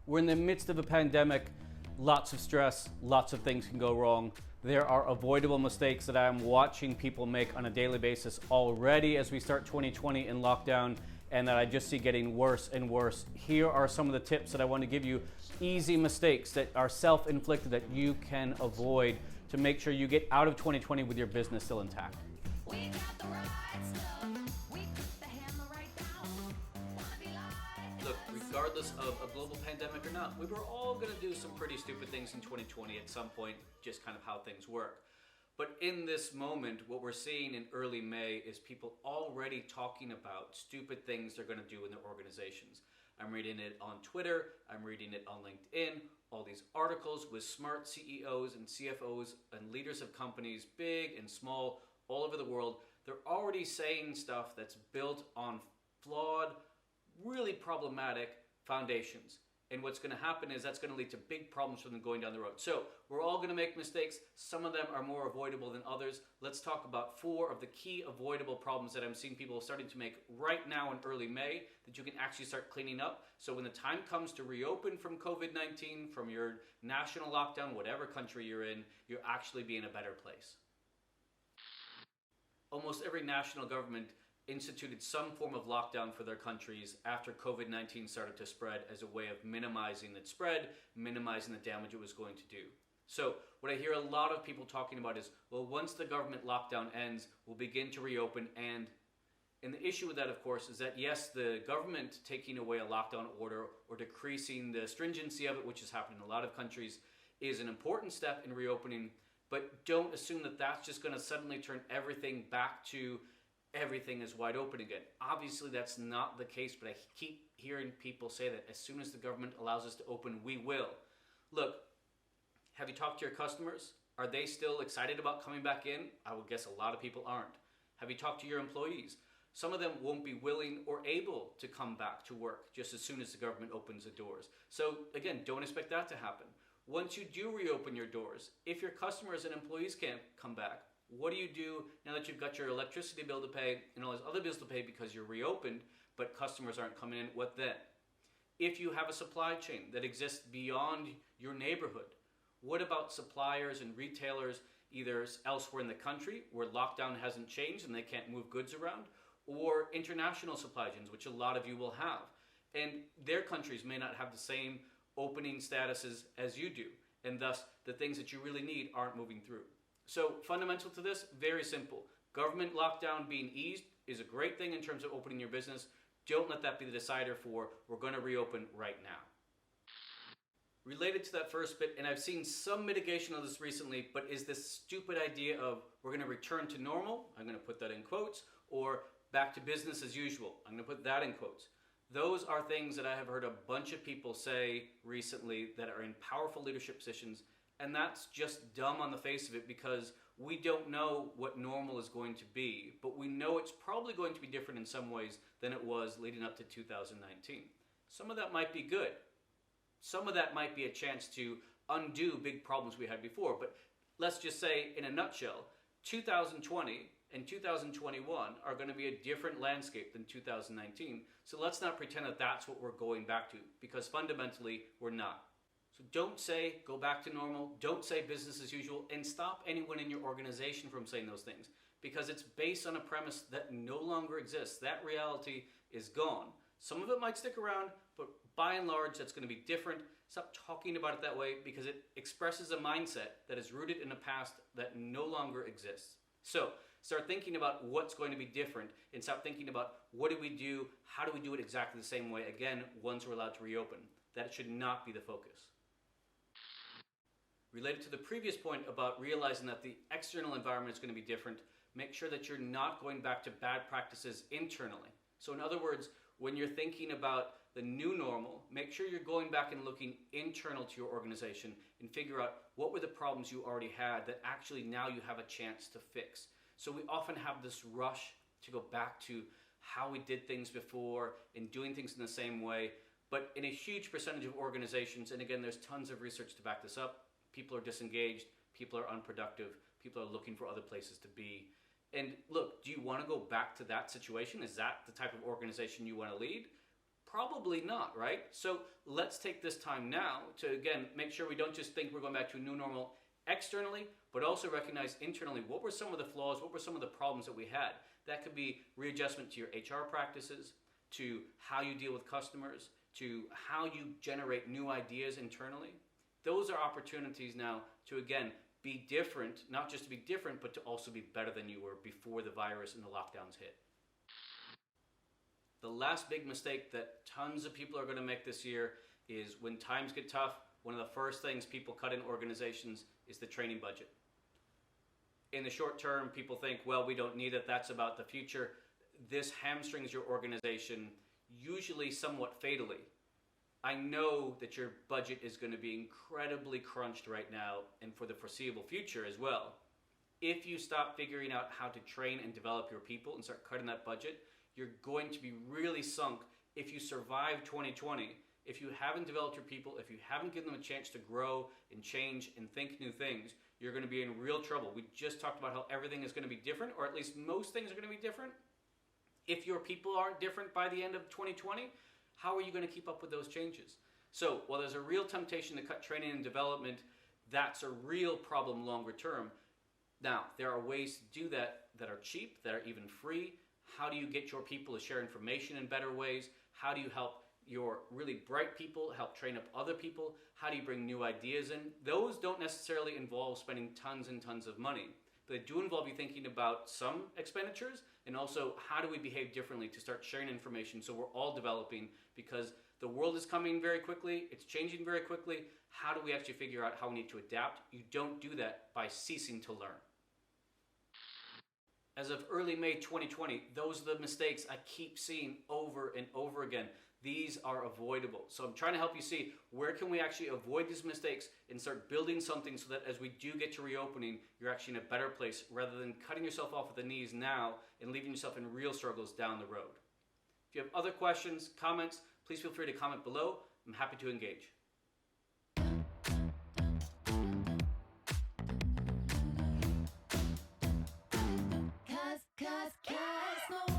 We're in the midst of a pandemic, lots of stress, lots of things can go wrong. There are avoidable mistakes that I'm watching people make on a daily basis already as we start 2020 in lockdown, and that I just see getting worse and worse. Here are some of the tips that I want to give you, easy mistakes that are self-inflicted that you can avoid to make sure you get out of 2020 with your business still intact. We got the right stuff. We put the hammer right down. Wanna be live. Look, regardless of a global pandemic or not, we were all going to do some pretty stupid things in 2020 at some point, just kind of how things work. But in this moment, what we're seeing in early May is people already talking about stupid things they're going to do in their organizations. I'm reading it on Twitter, I'm reading it on LinkedIn, all these articles with smart CEOs and CFOs and leaders of companies, big and small, all over the world. They're already saying stuff that's built on flawed, really problematic foundations. And what's going to happen is that's going to lead to big problems for them going down the road. So we're all going to make mistakes. Some of them are more avoidable than others. Let's talk about 4 of the key avoidable problems that I'm seeing people starting to make right now in early May that you can actually start cleaning up. So when the time comes to reopen from COVID-19, from your national lockdown, whatever country you're in, you'll actually be in a better place. Almost every national government instituted some form of lockdown for their countries after COVID-19 started to spread as a way of minimizing its spread, minimizing the damage it was going to do. So what I hear a lot of people talking about is, well, once the government lockdown ends, we'll begin to reopen. And the issue with that, of course, is that yes, the government taking away a lockdown order or decreasing the stringency of it, which has happened in a lot of countries, is an important step in reopening, but don't assume that that's just going to suddenly turn everything back to everything is wide open again. Obviously, that's not the case, but I keep hearing people say that as soon as the government allows us to open, we will. Look, have you talked to your customers? Are they still excited about coming back in? I would guess a lot of people aren't. Have you talked to your employees? Some of them won't be willing or able to come back to work just as soon as the government opens the doors. So again, don't expect that to happen. Once you do reopen your doors, if your customers and employees can't come back, what do you do now that you've got your electricity bill to pay and all those other bills to pay because you're reopened, but customers aren't coming in? What then? If you have a supply chain that exists beyond your neighborhood, what about suppliers and retailers either elsewhere in the country where lockdown hasn't changed and they can't move goods around, or international supply chains, which a lot of you will have? And their countries may not have the same opening statuses as you do, and thus the things that you really need aren't moving through. So fundamental to this, very simple. Government lockdown being eased is a great thing in terms of opening your business. Don't let that be the decider for we're going to reopen right now. Related to that first bit, and I've seen some mitigation of this recently, but is this stupid idea of we're going to return to normal, I'm going to put that in quotes, or back to business as usual, I'm going to put that in quotes. Those are things that I have heard a bunch of people say recently that are in powerful leadership positions. And that's just dumb on the face of it because we don't know what normal is going to be, but we know it's probably going to be different in some ways than it was leading up to 2019. Some of that might be good. Some of that might be a chance to undo big problems we had before. But let's just say, in a nutshell, 2020 and 2021 are going to be a different landscape than 2019. So let's not pretend that that's what we're going back to, because fundamentally we're not. So don't say go back to normal, don't say business as usual, and stop anyone in your organization from saying those things, because it's based on a premise that no longer exists. That reality is gone. Some of it might stick around, but by and large that's going to be different. Stop talking about it that way because it expresses a mindset that is rooted in a past that no longer exists. So start thinking about what's going to be different and stop thinking about what do we do, how do we do it exactly the same way, again, once we're allowed to reopen. That should not be the focus. Related to the previous point about realizing that the external environment is going to be different, make sure that you're not going back to bad practices internally. So in other words, when you're thinking about the new normal, make sure you're going back and looking internal to your organization and figure out what were the problems you already had that actually now you have a chance to fix. So we often have this rush to go back to how we did things before and doing things in the same way. But in a huge percentage of organizations, and again, there's tons of research to back this up, people are disengaged, people are unproductive, people are looking for other places to be. And look, do you want to go back to that situation? Is that the type of organization you want to lead? Probably not, right? So let's take this time now to, again, make sure we don't just think we're going back to a new normal externally, but also recognize internally what were some of the flaws, what were some of the problems that we had. That could be readjustment to your HR practices, to how you deal with customers, to how you generate new ideas internally. Those are opportunities now to, again, be different, not just to be different, but to also be better than you were before the virus and the lockdowns hit. The last big mistake that tons of people are going to make this year is when times get tough, one of the first things people cut in organizations is the training budget. In the short term, people think, well, we don't need it, that's about the future. This hamstrings your organization, usually somewhat fatally. I know that your budget is going to be incredibly crunched right now and for the foreseeable future as well. If you stop figuring out how to train and develop your people and start cutting that budget, you're going to be really sunk if you survive 2020. If you haven't developed your people, if you haven't given them a chance to grow and change and think new things, you're going to be in real trouble. We just talked about how everything is going to be different, or at least most things are going to be different. If your people aren't different by the end of 2020, how are you going to keep up with those changes? So while there's a real temptation to cut training and development, that's a real problem longer term. Now, there are ways to do that that are cheap, that are even free. How do you get your people to share information in better ways? How do you help your really bright people help train up other people? How do you bring new ideas in? Those don't necessarily involve spending tons and tons of money, but they do involve you thinking about some expenditures and also how do we behave differently to start sharing information so we're all developing, because the world is coming very quickly, it's changing very quickly. How do we actually figure out how we need to adapt? You don't do that by ceasing to learn. As of early May 2020, those are the mistakes I keep seeing over and over again. These are avoidable. So I'm trying to help you see where can we actually avoid these mistakes and start building something so that as we do get to reopening, you're actually in a better place rather than cutting yourself off at the knees now and leaving yourself in real struggles down the road. If you have other questions, comments, please feel free to comment below. I'm happy to engage. Cause no